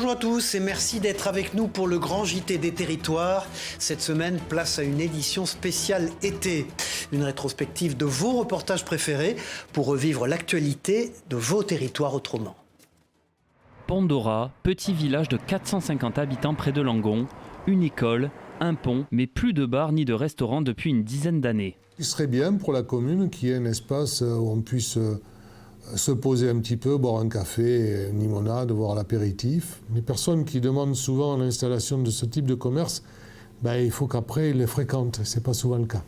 Bonjour à tous et merci d'être avec nous pour le grand JT des territoires. Cette semaine, place à une édition spéciale été. Une rétrospective de vos reportages préférés pour revivre l'actualité de vos territoires autrement. Pandora, petit village de 450 habitants près de Langon, une école, un pont, mais plus de bars ni de restaurants depuis une dizaine d'années. Il serait bien pour la commune qu'il y ait un espace où on puisse se poser un petit peu, boire un café, une limonade, voir l'apéritif. Les personnes qui demandent souvent l'installation de ce type de commerce, il faut qu'après ils les fréquentent. Ce n'est pas souvent le cas.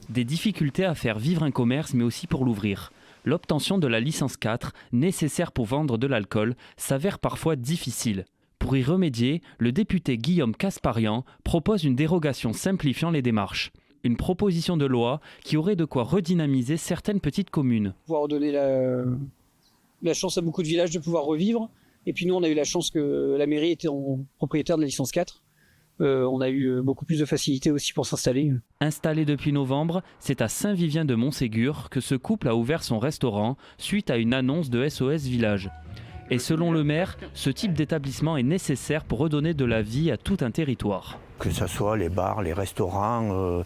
Des difficultés à faire vivre un commerce, mais aussi pour l'ouvrir. L'obtention de la licence 4, nécessaire pour vendre de l'alcool, s'avère parfois difficile. Pour y remédier, le député Guillaume Casparian propose une dérogation simplifiant les démarches. Une proposition de loi qui aurait de quoi redynamiser certaines petites communes. Pouvoir donner la chance à beaucoup de villages de pouvoir revivre. Et puis nous, on a eu la chance que la mairie était propriétaire de la licence 4. On a eu beaucoup plus de facilité aussi pour s'installer. Installé depuis novembre, c'est à Saint-Vivien-de-Montségur que ce couple a ouvert son restaurant suite à une annonce de SOS Village. Et selon le maire, ce type d'établissement est nécessaire pour redonner de la vie à tout un territoire. Que ce soit les bars, les restaurants,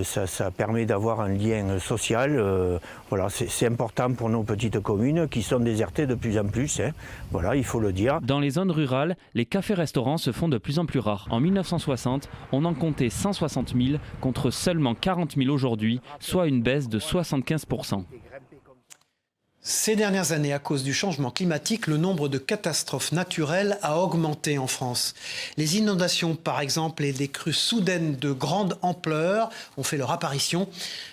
ça permet d'avoir un lien social. Voilà, c'est important pour nos petites communes qui sont désertées de plus en plus. Voilà, il faut le dire. Dans les zones rurales, les cafés-restaurants se font de plus en plus rares. En 1960, on en comptait 160 000 contre seulement 40 000 aujourd'hui, soit une baisse de 75%. Ces dernières années, à cause du changement climatique, le nombre de catastrophes naturelles a augmenté en France. Les inondations, par exemple, et des crues soudaines de grande ampleur ont fait leur apparition.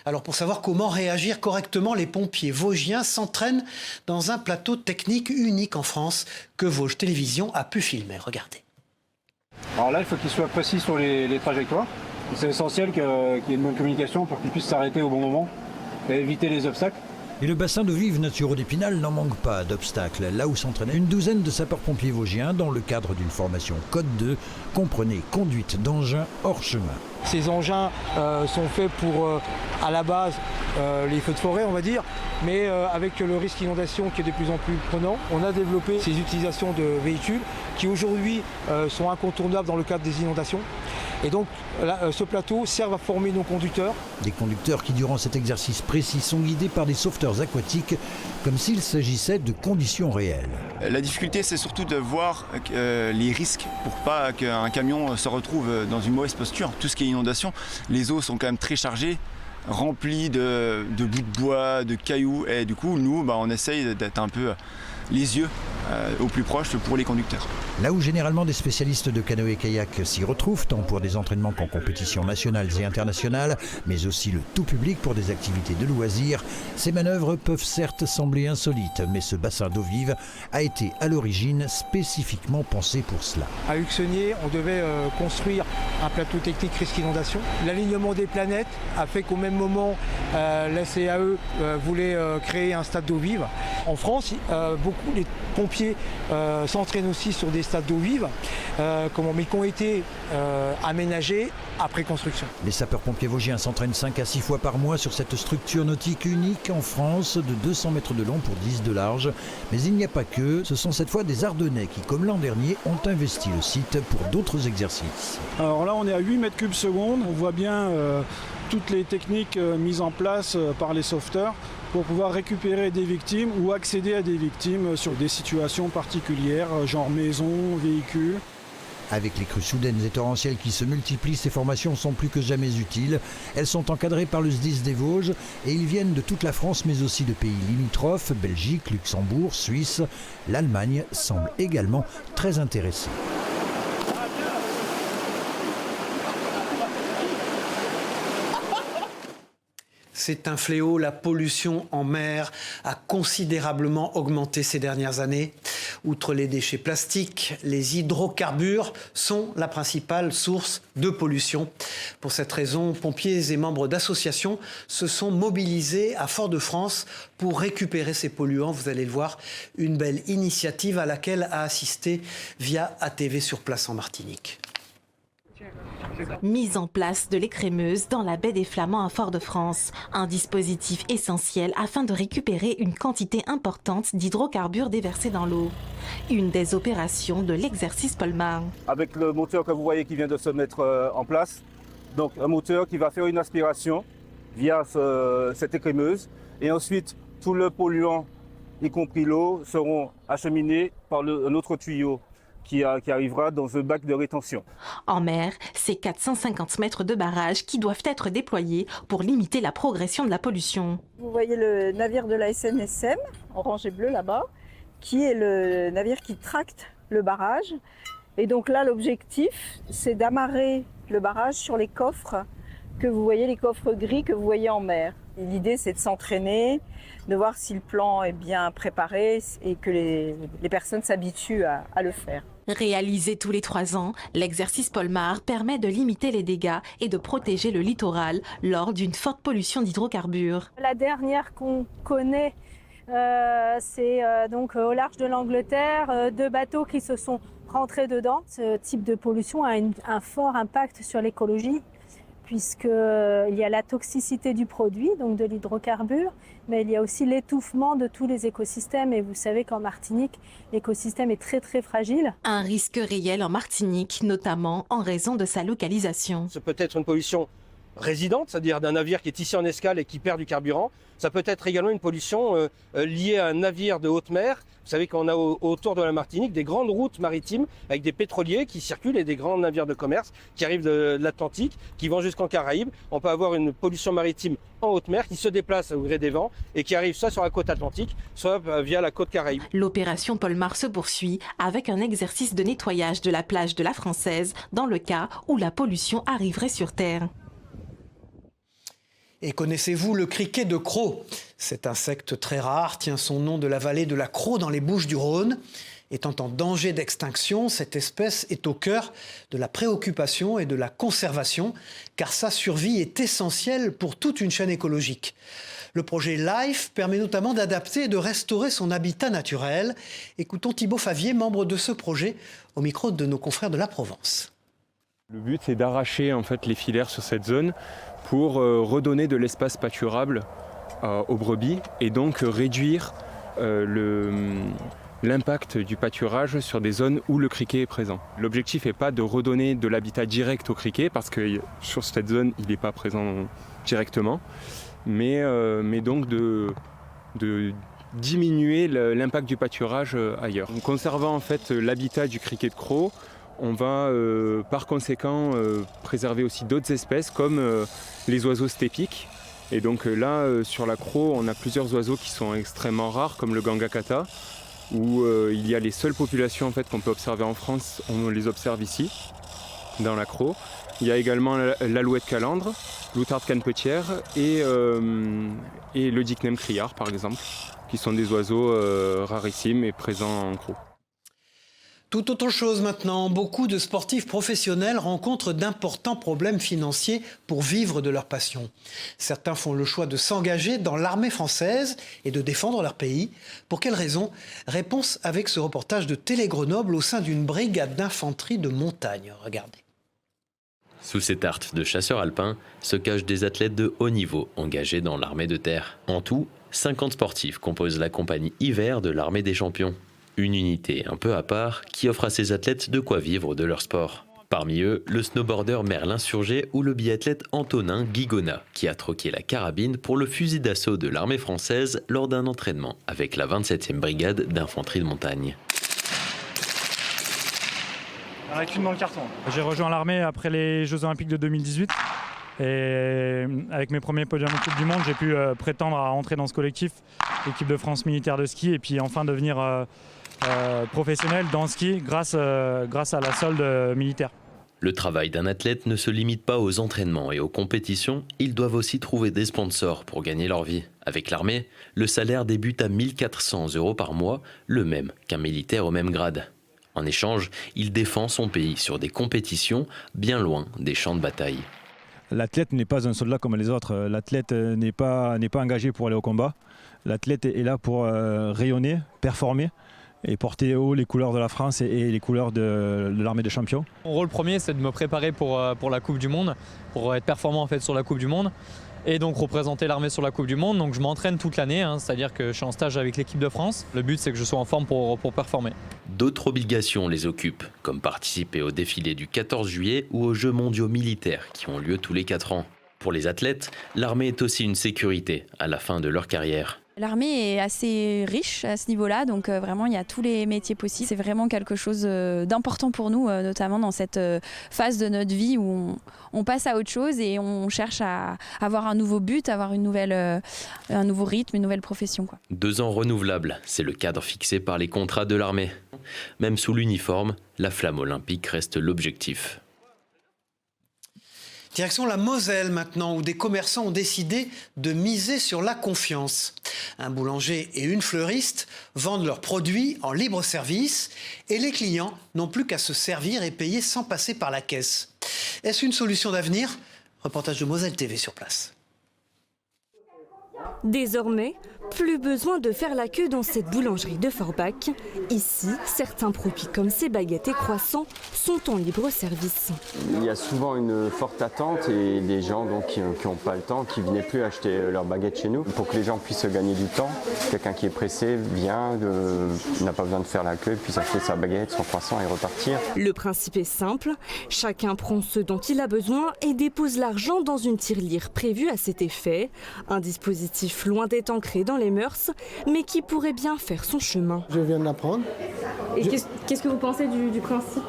Alors, pour savoir comment réagir correctement, les pompiers vosgiens s'entraînent dans un plateau technique unique en France que Vosges Télévisions a pu filmer. Regardez. Alors là, il faut qu'il soit précis sur les trajectoires. C'est essentiel qu'il y ait une bonne communication pour qu'il puisse s'arrêter au bon moment et éviter les obstacles. Et le bassin d'eau vive Naturo d'Épinal n'en manque pas d'obstacles. Là où s'entraînaient une douzaine de sapeurs-pompiers vosgiens dans le cadre d'une formation Code 2, comprenez conduite d'engins hors chemin. Ces engins sont faits pour, à la base, les feux de forêt, on va dire, mais avec le risque d'inondation qui est de plus en plus prenant, on a développé ces utilisations de véhicules qui aujourd'hui sont incontournables dans le cadre des inondations. Et donc, là, ce plateau sert à former nos conducteurs. Des conducteurs qui, durant cet exercice précis, sont guidés par des sauveteurs aquatiques, comme s'il s'agissait de conditions réelles. La difficulté, c'est surtout de voir les risques pour pas qu'un camion se retrouve dans une mauvaise posture. Tout ce qui est inondation, les eaux sont quand même très chargées, remplies de bouts de bois, de cailloux. Et du coup, nous, on essaye d'être un peu les yeux au plus proche pour les conducteurs. Là où généralement des spécialistes de canoë-kayak s'y retrouvent, tant pour des entraînements qu'en compétitions nationales et internationales, mais aussi le tout public pour des activités de loisirs, ces manœuvres peuvent certes sembler insolites, mais ce bassin d'eau vive a été à l'origine spécifiquement pensé pour cela. À Huxenier, on devait construire un plateau technique risque inondation. L'alignement des planètes a fait qu'au même moment, la CAE voulait créer un stade d'eau vive. En France, beaucoup les pompiers s'entraînent aussi sur des stades d'eau vive, mais qui ont été aménagés après construction. Les sapeurs-pompiers vosgiens s'entraînent 5 à 6 fois par mois sur cette structure nautique unique en France de 200 mètres de long pour 10 de large. Mais il n'y a pas que, ce sont cette fois des Ardennais qui, comme l'an dernier, ont investi le site pour d'autres exercices. Alors là, on est à 8 mètres cubes secondes. On voit bien toutes les techniques mises en place par les sauveteurs pour pouvoir récupérer des victimes ou accéder à des victimes sur des situations particulières, genre maison, véhicule. Avec les crues soudaines et torrentielles qui se multiplient, ces formations sont plus que jamais utiles. Elles sont encadrées par le SDIS des Vosges et ils viennent de toute la France mais aussi de pays limitrophes, Belgique, Luxembourg, Suisse. L'Allemagne semble également très intéressée. C'est un fléau, la pollution en mer a considérablement augmenté ces dernières années. Outre les déchets plastiques, les hydrocarbures sont la principale source de pollution. Pour cette raison, pompiers et membres d'associations se sont mobilisés à Fort-de-France pour récupérer ces polluants. Vous allez le voir, une belle initiative à laquelle a assisté via ATV sur place en Martinique. Mise en place de l'écrémeuse dans la baie des Flamands à Fort-de-France. Un dispositif essentiel afin de récupérer une quantité importante d'hydrocarbures déversés dans l'eau. Une des opérations de l'exercice Polmar. Avec le moteur que vous voyez qui vient de se mettre en place, donc un moteur qui va faire une aspiration via cette écrémeuse et ensuite tout le polluant, y compris l'eau, seront acheminés par un autre tuyau qui arrivera dans un bac de rétention. En mer, c'est 450 mètres de barrage qui doivent être déployés pour limiter la progression de la pollution. Vous voyez le navire de la SNSM, orange et bleu là-bas, qui est le navire qui tracte le barrage. Et donc là, l'objectif, c'est d'amarrer le barrage sur les coffres que vous voyez, les coffres gris que vous voyez en mer. L'idée, c'est de s'entraîner, de voir si le plan est bien préparé et que les personnes s'habituent à le faire. Réalisé tous les 3 ans, l'exercice Polmar permet de limiter les dégâts et de protéger le littoral lors d'une forte pollution d'hydrocarbures. La dernière qu'on connaît, c'est donc au large de l'Angleterre, 2 bateaux qui se sont rentrés dedans. Ce type de pollution a un fort impact sur l'écologie, puisqu'il y a la toxicité du produit, donc de l'hydrocarbure, mais il y a aussi l'étouffement de tous les écosystèmes. Et vous savez qu'en Martinique, l'écosystème est très très fragile. Un risque réel en Martinique, notamment en raison de sa localisation. Ça peut être une pollution résidente, c'est-à-dire d'un navire qui est ici en escale et qui perd du carburant. Ça peut être également une pollution liée à un navire de haute mer. Vous savez qu'on a autour de la Martinique des grandes routes maritimes avec des pétroliers qui circulent et des grands navires de commerce qui arrivent de l'Atlantique, qui vont jusqu'en Caraïbes. On peut avoir une pollution maritime en haute mer qui se déplace au gré des vents et qui arrive soit sur la côte Atlantique, soit via la côte Caraïbe. L'opération Polmar se poursuit avec un exercice de nettoyage de la plage de la Française dans le cas où la pollution arriverait sur Terre. Et connaissez-vous le criquet de Crau ? Cet insecte très rare tient son nom de la vallée de la Crau dans les Bouches-du-Rhône. Étant en danger d'extinction, cette espèce est au cœur de la préoccupation et de la conservation, car sa survie est essentielle pour toute une chaîne écologique. Le projet LIFE permet notamment d'adapter et de restaurer son habitat naturel. Écoutons Thibaut Favier, membre de ce projet, au micro de nos confrères de la Provence. Le but, c'est d'arracher en fait les filaires sur cette zone pour redonner de l'espace pâturable aux brebis et donc réduire l'impact du pâturage sur des zones où le criquet est présent. L'objectif n'est pas de redonner de l'habitat direct au criquet parce que sur cette zone, il n'est pas présent directement, mais donc de diminuer l'impact du pâturage ailleurs. En conservant en fait l'habitat du criquet de Crau, on va par conséquent préserver aussi d'autres espèces comme les oiseaux stépiques. Et donc là, sur la Crau, on a plusieurs oiseaux qui sont extrêmement rares, comme le gangakata, où il y a les seules populations en fait, qu'on peut observer en France, on les observe ici, dans la Crau. Il y a également l'alouette calandre, l'outarde canepetière et le dicnem criard, par exemple, qui sont des oiseaux rarissimes et présents en Crau. Tout autre chose maintenant, beaucoup de sportifs professionnels rencontrent d'importants problèmes financiers pour vivre de leur passion. Certains font le choix de s'engager dans l'armée française et de défendre leur pays. Pour quelles raisons ? Réponse avec ce reportage de Télé Grenoble au sein d'une brigade d'infanterie de montagne. Regardez. Sous ces tartes de chasseurs alpins se cachent des athlètes de haut niveau engagés dans l'armée de terre. En tout, 50 sportifs composent la compagnie hiver de l'armée des champions. Une unité un peu à part qui offre à ces athlètes de quoi vivre de leur sport. Parmi eux, le snowboarder Merlin Surgé ou le biathlète Antonin Guigona, qui a troqué la carabine pour le fusil d'assaut de l'armée française lors d'un entraînement avec la 27e brigade d'infanterie de montagne. Avec une dans le carton. J'ai rejoint l'armée après les Jeux Olympiques de 2018. Et avec mes premiers podiums en Coupe du Monde, j'ai pu prétendre à entrer dans ce collectif, l'équipe de France militaire de ski, et puis enfin devenir professionnel dans le ski grâce à la solde militaire. Le travail d'un athlète ne se limite pas aux entraînements et aux compétitions, ils doivent aussi trouver des sponsors pour gagner leur vie. Avec l'armée, le salaire débute à 1 400 € par mois, le même qu'un militaire au même grade. En échange, il défend son pays sur des compétitions bien loin des champs de bataille. L'athlète n'est pas un soldat comme les autres. L'athlète n'est pas engagé pour aller au combat. L'athlète est là pour rayonner, performer et porter haut les couleurs de la France et les couleurs de l'armée des champions. Mon rôle premier, c'est de me préparer pour la Coupe du Monde, pour être performant en fait sur la Coupe du Monde et donc représenter l'armée sur la Coupe du Monde. Donc je m'entraîne toute l'année, c'est-à-dire que je suis en stage avec l'équipe de France. Le but, c'est que je sois en forme pour performer. D'autres obligations les occupent, comme participer au défilé du 14 juillet ou aux Jeux mondiaux militaires qui ont lieu tous les 4 ans. Pour les athlètes, l'armée est aussi une sécurité à la fin de leur carrière. L'armée est assez riche à ce niveau-là, donc vraiment il y a tous les métiers possibles. C'est vraiment quelque chose d'important pour nous, notamment dans cette phase de notre vie où on passe à autre chose et on cherche à avoir un nouveau but, avoir un nouveau rythme, une nouvelle profession, quoi. 2 ans renouvelables, c'est le cadre fixé par les contrats de l'armée. Même sous l'uniforme, la flamme olympique reste l'objectif. Direction la Moselle maintenant, où des commerçants ont décidé de miser sur la confiance. Un boulanger et une fleuriste vendent leurs produits en libre service et les clients n'ont plus qu'à se servir et payer sans passer par la caisse. Est-ce une solution d'avenir ? Reportage de Moselle TV sur place. Désormais, plus besoin de faire la queue dans cette boulangerie de Forbach. Ici, certains produits comme ces baguettes et croissants sont en libre service. Il y a souvent une forte attente et des gens donc, qui n'ont pas le temps, qui ne venaient plus acheter leurs baguettes chez nous. Pour que les gens puissent gagner du temps, quelqu'un qui est pressé vient, n'a pas besoin de faire la queue, puis acheter sa baguette, son croissant et repartir. Le principe est simple, chacun prend ce dont il a besoin et dépose l'argent dans une tirelire prévue à cet effet. Un dispositif loin d'être ancré dans les mœurs, mais qui pourrait bien faire son chemin. Je viens de l'apprendre. Et qu'est-ce que vous pensez du principe ?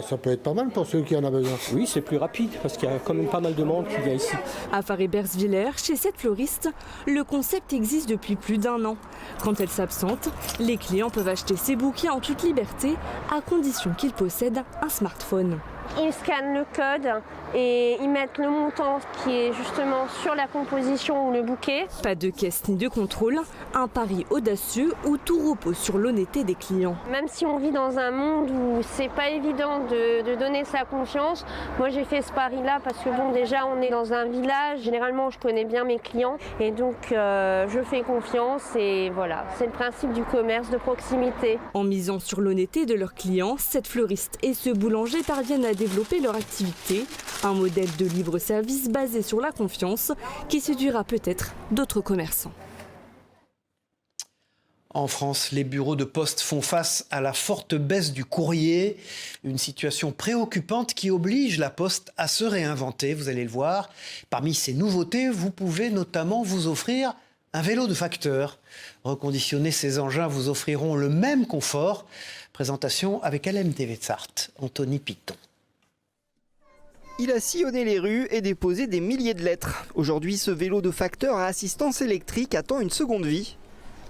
Ça peut être pas mal pour ceux qui en ont besoin. Oui, c'est plus rapide parce qu'il y a quand même pas mal de monde qui vient ici. À Faré-Bersviller, chez cette fleuriste, le concept existe depuis plus d'1 an. Quand elle s'absente, les clients peuvent acheter ses bouquets en toute liberté, à condition qu'ils possèdent un smartphone. Ils scannent le code et ils mettent le montant qui est justement sur la composition ou le bouquet. Pas de caisse ni de contrôle, un pari audacieux où tout repose sur l'honnêteté des clients. Même si on vit dans un monde où c'est pas évident de donner sa confiance, moi j'ai fait ce pari-là parce que bon, déjà on est dans un village, généralement je connais bien mes clients et donc je fais confiance et voilà, c'est le principe du commerce de proximité. En misant sur l'honnêteté de leurs clients, cette fleuriste et ce boulanger parviennent à développer leur activité, un modèle de libre service basé sur la confiance qui séduira peut-être d'autres commerçants. En France, les bureaux de poste font face à la forte baisse du courrier, une situation préoccupante qui oblige la Poste à se réinventer, vous allez le voir. Parmi ces nouveautés, vous pouvez notamment vous offrir un vélo de facteur. Reconditionner ces engins vous offriront le même confort. Présentation avec LMTV de Sarthe, Anthony Piton. Il a sillonné les rues et déposé des milliers de lettres. Aujourd'hui, ce vélo de facteur à assistance électrique attend une seconde vie.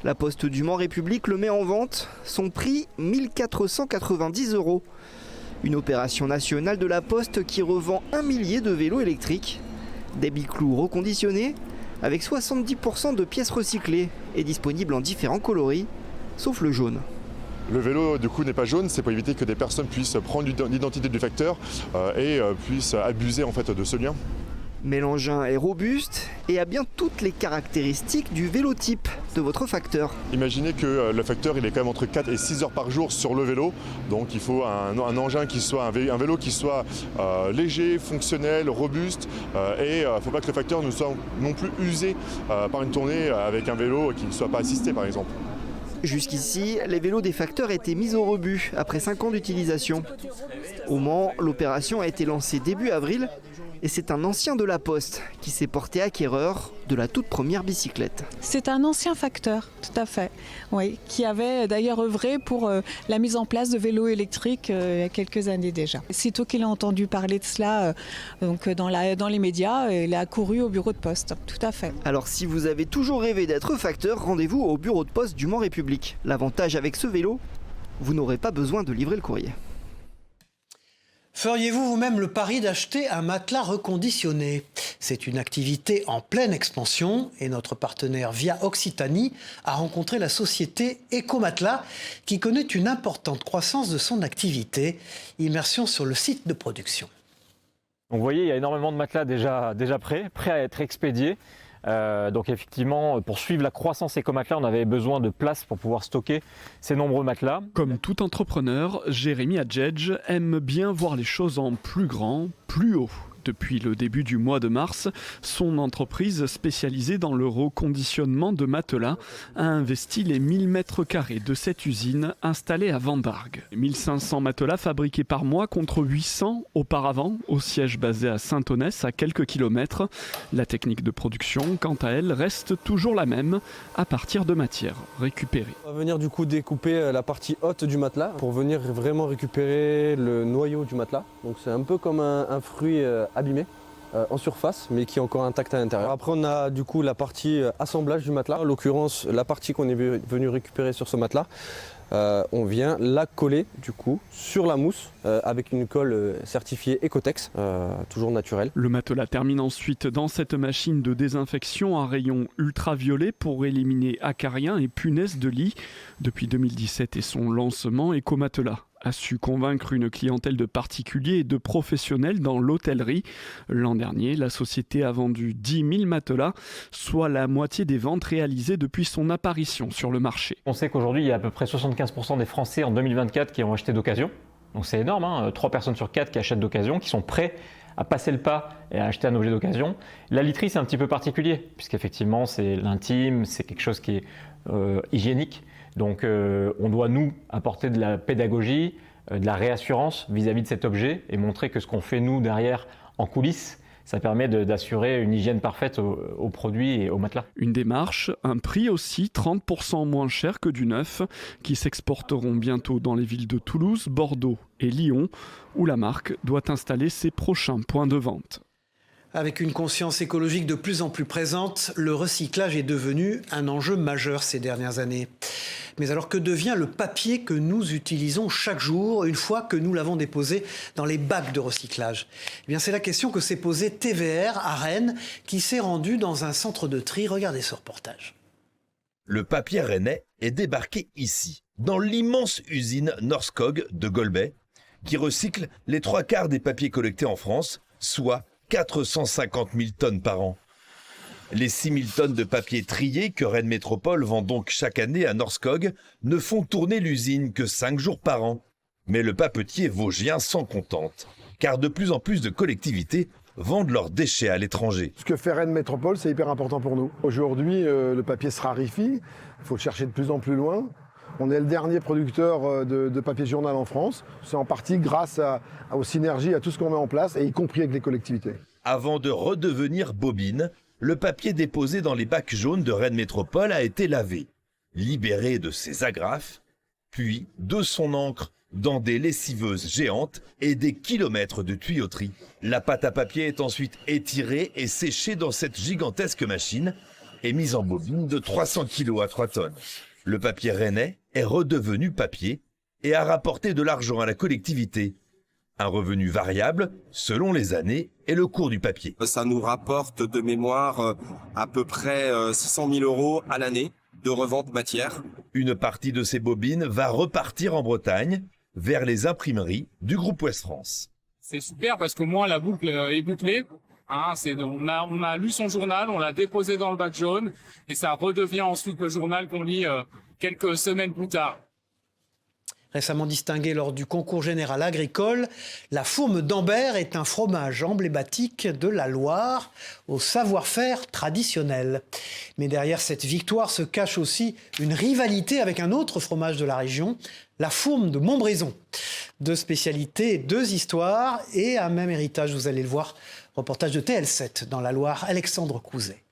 La Poste du Mans République le met en vente. Son prix, 1 490 €. Une opération nationale de la Poste qui revend 1 millier de vélos électriques. Des biclous reconditionnés avec 70% de pièces recyclées et disponibles en différents coloris, sauf le jaune. Le vélo du coup n'est pas jaune, c'est pour éviter que des personnes puissent prendre l'identité du facteur et puissent abuser en fait de ce lien. Mais l'engin est robuste et a bien toutes les caractéristiques du vélo type de votre facteur. Imaginez que le facteur il est quand même entre 4 et 6 heures par jour sur le vélo, donc il faut un engin qui soit un vélo qui soit léger, fonctionnel, robuste et il ne faut pas que le facteur ne soit non plus usé par une tournée avec un vélo qui ne soit pas assisté par exemple. Jusqu'ici, les vélos des facteurs étaient mis au rebut après 5 ans d'utilisation. Au Mans, l'opération a été lancée début avril et c'est un ancien de la Poste qui s'est porté acquéreur de la toute première bicyclette. C'est un ancien facteur, tout à fait, oui, qui avait d'ailleurs œuvré pour la mise en place de vélos électriques il y a quelques années déjà. Sitôt qu'il a entendu parler de cela dans les médias, il a accouru au bureau de poste, tout à fait. Alors si vous avez toujours rêvé d'être facteur, rendez-vous au bureau de poste du Mans République. L'avantage avec ce vélo, vous n'aurez pas besoin de livrer le courrier. Feriez-vous vous-même le pari d'acheter un matelas reconditionné ? C'est une activité en pleine expansion et notre partenaire Via Occitanie a rencontré la société Ecomatelas qui connaît une importante croissance de son activité. Immersion sur le site de production. Donc vous voyez, il y a énormément de matelas déjà prêts à être expédiés. Donc effectivement, pour suivre la croissance Eco-Matelas, on avait besoin de place pour pouvoir stocker ces nombreux matelas. Comme tout entrepreneur, Jérémy Adjedj aime bien voir les choses en plus grand, plus haut. Depuis le début du mois de mars, son entreprise spécialisée dans le reconditionnement de matelas a investi les 1000 mètres carrés de cette usine installée à Vendargues. 1500 matelas fabriqués par mois contre 800 auparavant au siège basé à Saint-Onès à quelques kilomètres. La technique de production, quant à elle, reste toujours la même à partir de matières récupérées. On va venir du coup découper la partie haute du matelas pour venir vraiment récupérer le noyau du matelas. Donc c'est un peu comme un fruit abîmé en surface mais qui est encore intact à l'intérieur. Après on a du coup la partie assemblage du matelas, en l'occurrence la partie qu'on est venu récupérer sur ce matelas, on vient la coller du coup sur la mousse avec une colle certifiée Ecotex, toujours naturelle. Le matelas termine ensuite dans cette machine de désinfection à rayon ultraviolet pour éliminer acariens et punaises de lit. Depuis 2017 et son lancement, Eco-Matelas a su convaincre une clientèle de particuliers et de professionnels dans l'hôtellerie. L'an dernier, la société a vendu 10 000 matelas, soit la moitié des ventes réalisées depuis son apparition sur le marché. On sait qu'aujourd'hui, il y a à peu près 75% des Français en 2024 qui ont acheté d'occasion. Donc c'est énorme, hein, 3 personnes sur 4 qui achètent d'occasion, qui sont prêts à passer le pas et à acheter un objet d'occasion. La literie, c'est un petit peu particulier, puisqu'effectivement, c'est l'intime, c'est quelque chose qui est hygiénique. Donc on doit nous apporter de la pédagogie, de la réassurance vis-à-vis de cet objet et montrer que ce qu'on fait nous derrière en coulisses, ça permet d'assurer une hygiène parfaite aux produits et aux matelas. Une démarche, un prix aussi 30% moins cher que du neuf, qui s'exporteront bientôt dans les villes de Toulouse, Bordeaux et Lyon, où la marque doit installer ses prochains points de vente. Avec une conscience écologique de plus en plus présente, le recyclage est devenu un enjeu majeur ces dernières années. Mais alors que devient le papier que nous utilisons chaque jour une fois que nous l'avons déposé dans les bacs de recyclage ? Eh bien, c'est la question que s'est posée TVR à Rennes, qui s'est rendu dans un centre de tri. Regardez ce reportage. Le papier rennais est débarqué ici, dans l'immense usine Norskog de Golbey, qui recycle les 3/4 des papiers collectés en France, soit 450 000 tonnes par an. Les 6 000 tonnes de papier trié que Rennes Métropole vend donc chaque année à Norskog ne font tourner l'usine que 5 jours par an. Mais le papetier vosgien s'en contente, car de plus en plus de collectivités vendent leurs déchets à l'étranger. Ce que fait Rennes Métropole, c'est hyper important pour nous. Aujourd'hui, le papier se raréfie, il faut le chercher de plus en plus loin. On est le dernier producteur de papier journal en France. C'est en partie grâce aux synergies, à tout ce qu'on met en place, et y compris avec les collectivités. Avant de redevenir bobine, le papier déposé dans les bacs jaunes de Rennes Métropole a été lavé, libéré de ses agrafes, puis de son encre dans des lessiveuses géantes et des kilomètres de tuyauterie. La pâte à papier est ensuite étirée et séchée dans cette gigantesque machine et mise en bobine de 300 kg à 3 tonnes. Le papier rennais est redevenu papier et a rapporté de l'argent à la collectivité. Un revenu variable selon les années et le cours du papier. Ça nous rapporte de mémoire à peu près 600 000 € à l'année de revente matière. Une partie de ces bobines va repartir en Bretagne vers les imprimeries du groupe Ouest France. C'est super parce qu'au moins la boucle est bouclée. Hein, on a lu son journal, on l'a déposé dans le bac jaune et ça redevient ensuite le journal qu'on lit quelques semaines plus tard. Récemment distingué lors du concours général agricole, la fourme d'Ambert est un fromage emblématique de la Loire au savoir-faire traditionnel. Mais derrière cette victoire se cache aussi une rivalité avec un autre fromage de la région, la fourme de Montbrison. 2 spécialités, 2 histoires et un même héritage, vous allez le voir. Reportage de TL7 dans la Loire, Alexandre Couzet.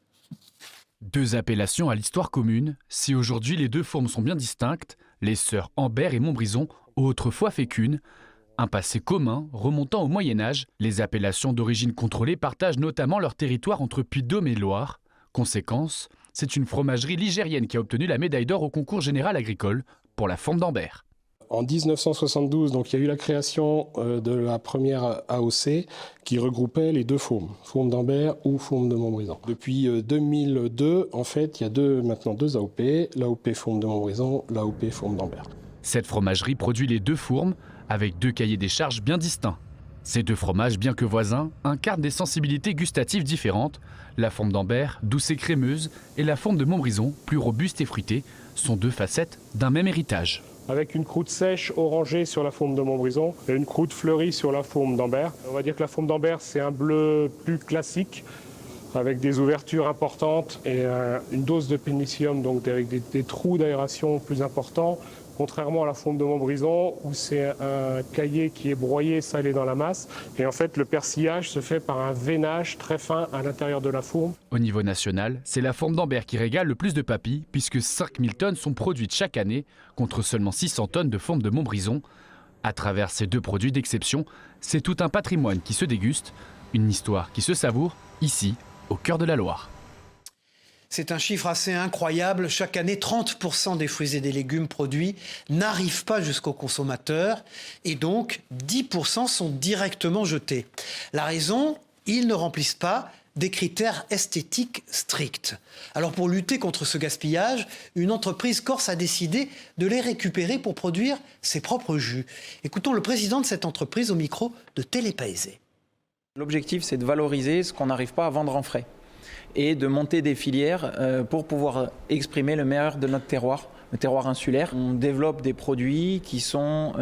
2 appellations à l'histoire commune. Si aujourd'hui les 2 fourmes sont bien distinctes, les sœurs Ambert et Montbrison ont autrefois fait qu'une. Un passé commun remontant au Moyen-Âge, les appellations d'origine contrôlée partagent notamment leur territoire entre Puy-de-Dôme et Loire. Conséquence, c'est une fromagerie ligérienne qui a obtenu la médaille d'or au concours général agricole pour la fourme d'Ambert. En 1972, donc, il y a eu la création de la première AOC qui regroupait les 2 fourmes, fourme d'Ambert ou fourme de Montbrison. Depuis 2002, en fait, il y a maintenant deux AOP, l'AOP fourme de Montbrison, l'AOP fourme d'Ambert. Cette fromagerie produit les 2 fourmes avec 2 cahiers des charges bien distincts. Ces deux fromages, bien que voisins, incarnent des sensibilités gustatives différentes. La forme d'Ambert, douce et crémeuse, et la forme de Montbrison, plus robuste et fruitée, sont deux facettes d'un même héritage. Avec une croûte sèche orangée sur la forme de Montbrison et une croûte fleurie sur la forme d'Ambert. On va dire que la forme d'Ambert, c'est un bleu plus classique, avec des ouvertures importantes et une dose de pénicillium, donc avec des trous d'aération plus importants. Contrairement à la forme de Montbrison, où c'est un caillé qui est broyé, salé dans la masse. Et en fait, le persillage se fait par un veinage très fin à l'intérieur de la fourme. Au niveau national, c'est la forme d'Ambert qui régale le plus de papilles, puisque 5000 tonnes sont produites chaque année, contre seulement 600 tonnes de forme de Montbrison. À travers ces deux produits d'exception, c'est tout un patrimoine qui se déguste, une histoire qui se savoure, ici, au cœur de la Loire. C'est un chiffre assez incroyable. Chaque année, 30% des fruits et des légumes produits n'arrivent pas jusqu'au consommateur et donc 10% sont directement jetés. La raison, ils ne remplissent pas des critères esthétiques stricts. Alors pour lutter contre ce gaspillage, une entreprise corse a décidé de les récupérer pour produire ses propres jus. Écoutons le président de cette entreprise au micro de Télépaésé. L'objectif, c'est de valoriser ce qu'on n'arrive pas à vendre en frais et de monter des filières pour pouvoir exprimer le meilleur de notre terroir, le terroir insulaire. On développe des produits qui sont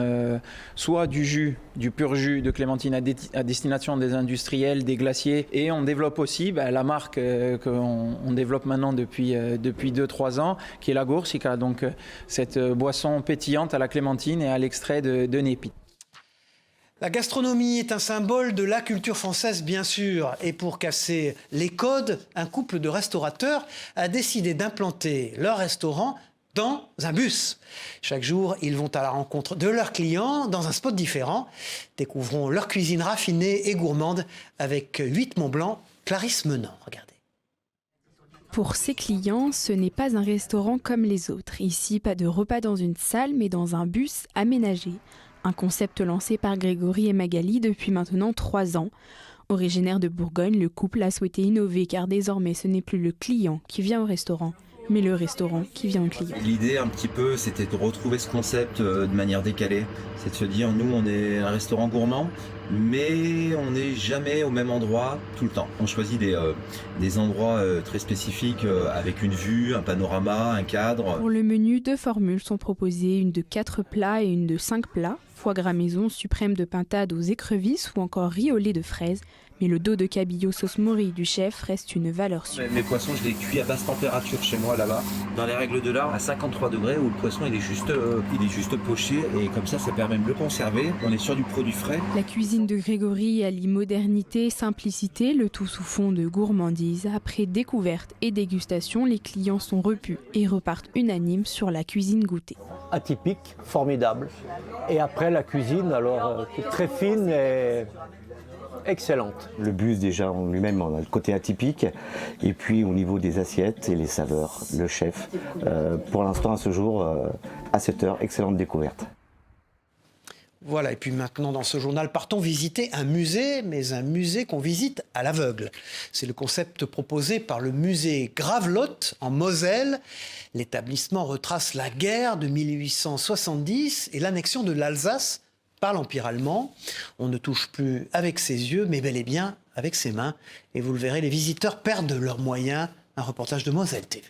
soit du jus, du pur jus de clémentine à destination des industriels, des glaciers, et on développe aussi la marque qu'on développe maintenant depuis 2-3 ans, qui est la Goursica, donc cette boisson pétillante à la clémentine et à l'extrait de Népi. La gastronomie est un symbole de la culture française, bien sûr. Et pour casser les codes, un couple de restaurateurs a décidé d'implanter leur restaurant dans un bus. Chaque jour, ils vont à la rencontre de leurs clients dans un spot différent. Découvrons leur cuisine raffinée et gourmande avec 8 Mont-Blanc, Clarisse Menant. Regardez. Pour ses clients, ce n'est pas un restaurant comme les autres. Ici, pas de repas dans une salle, mais dans un bus aménagé. Un concept lancé par Grégory et Magali depuis maintenant 3 ans. Originaire de Bourgogne, le couple a souhaité innover car désormais ce n'est plus le client qui vient au restaurant, mais le restaurant qui vient au client. L'idée un petit peu, c'était de retrouver ce concept de manière décalée. C'est de se dire, nous on est un restaurant gourmand, mais on n'est jamais au même endroit tout le temps. On choisit des endroits très spécifiques avec une vue, un panorama, un cadre. Pour le menu, 2 formules sont proposées, une de 4 plats et une de 5 plats. Foie gras maison, suprême de pintade aux écrevisses ou encore riz au lait de fraises. Mais le dos de cabillaud sauce morille du chef reste une valeur sûre. Mes poissons, je les cuis à basse température chez moi là-bas, dans les règles de l'art, à 53 degrés, où le poisson il est juste poché et comme ça permet de le conserver. On est sur du produit frais. La cuisine de Grégory allie modernité et simplicité, le tout sous fond de gourmandise. Après découverte et dégustation, les clients sont repus et repartent unanimes sur la cuisine goûtée. Atypique, formidable. Et après la cuisine, alors très fine et excellente. Le bus déjà en lui-même, on a le côté atypique, et puis au niveau des assiettes et les saveurs, le chef, pour l'instant à ce jour, à cette heure, excellente découverte. Voilà, et puis maintenant dans ce journal, partons visiter un musée, mais un musée qu'on visite à l'aveugle. C'est le concept proposé par le musée Gravelotte en Moselle. L'établissement retrace la guerre de 1870 et l'annexion de l'Alsace par l'Empire allemand. On ne touche plus avec ses yeux, mais bel et bien avec ses mains. Et vous le verrez, les visiteurs perdent leurs moyens. Un reportage de Moselle TV.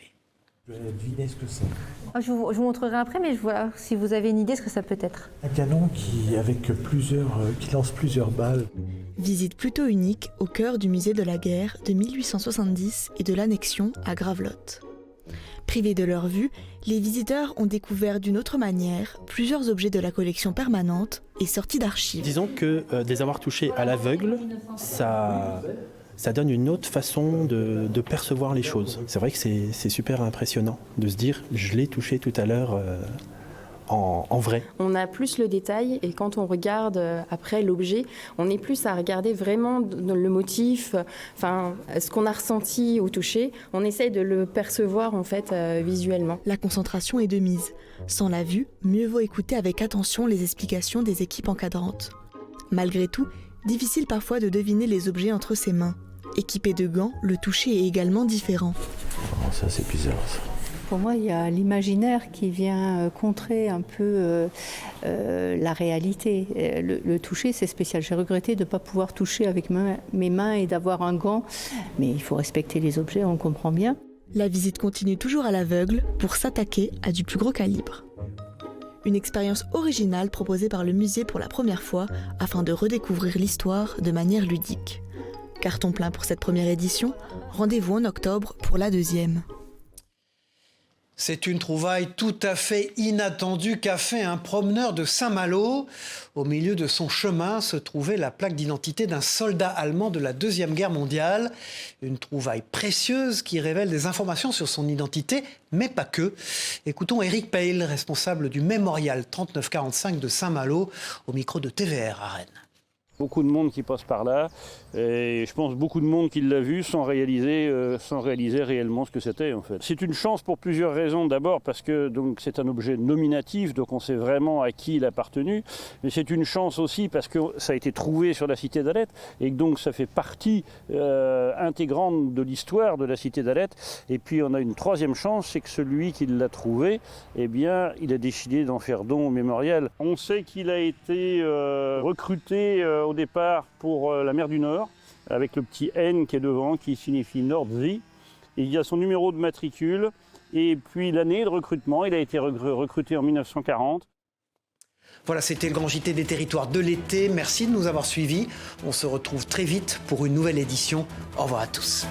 Je vais deviner ce que c'est. Je vous montrerai après, mais voilà, si vous avez une idée ce que ça peut être. Un canon qui lance plusieurs balles. Visite plutôt unique au cœur du musée de la guerre de 1870 et de l'annexion à Gravelotte. Privés de leur vue, les visiteurs ont découvert d'une autre manière plusieurs objets de la collection permanente et sortis d'archives. Disons que de les avoir touchés à l'aveugle, ça donne une autre façon de percevoir les choses. C'est vrai que c'est super impressionnant de se dire « je l'ai touché tout à l'heure en vrai ». On a plus le détail et quand on regarde après l'objet, on est plus à regarder vraiment le motif, ce qu'on a ressenti au toucher. On essaye de le percevoir en fait visuellement. La concentration est de mise. Sans la vue, mieux vaut écouter avec attention les explications des équipes encadrantes. Malgré tout, difficile parfois de deviner les objets entre ses mains. Équipé de gants, le toucher est également différent. Oh, ça c'est bizarre ça. Pour moi, il y a l'imaginaire qui vient contrer un peu la réalité. Le toucher, c'est spécial. J'ai regretté de ne pas pouvoir toucher avec mes mains et d'avoir un gant. Mais il faut respecter les objets, on comprend bien. La visite continue toujours à l'aveugle pour s'attaquer à du plus gros calibre. Une expérience originale proposée par le musée pour la première fois afin de redécouvrir l'histoire de manière ludique. Carton plein pour cette première édition, rendez-vous en octobre pour la deuxième. C'est une trouvaille tout à fait inattendue qu'a fait un promeneur de Saint-Malo. Au milieu de son chemin se trouvait la plaque d'identité d'un soldat allemand de la Deuxième Guerre mondiale. Une trouvaille précieuse qui révèle des informations sur son identité, mais pas que. Écoutons Éric Peil, responsable du mémorial 3945 de Saint-Malo, au micro de TVR à Rennes. Beaucoup de monde qui passe par là, et je pense beaucoup de monde qui l'a vu sans réaliser réellement ce que c'était en fait. C'est une chance pour plusieurs raisons. D'abord parce que donc c'est un objet nominatif, donc on sait vraiment à qui il a appartenu. Mais c'est une chance aussi parce que ça a été trouvé sur la cité d'Alette et que donc ça fait partie intégrante de l'histoire de la cité d'Alette. Et puis on a une troisième chance, c'est que celui qui l'a trouvé, eh bien, il a décidé d'en faire don au mémorial. On sait qu'il a été recruté au départ pour la mer du Nord, avec le petit N qui est devant, qui signifie Nordsee. Il y a son numéro de matricule, et puis l'année de recrutement, il a été recruté en 1940. Voilà, c'était le Grand JT des territoires de l'été. Merci de nous avoir suivis. On se retrouve très vite pour une nouvelle édition. Au revoir à tous.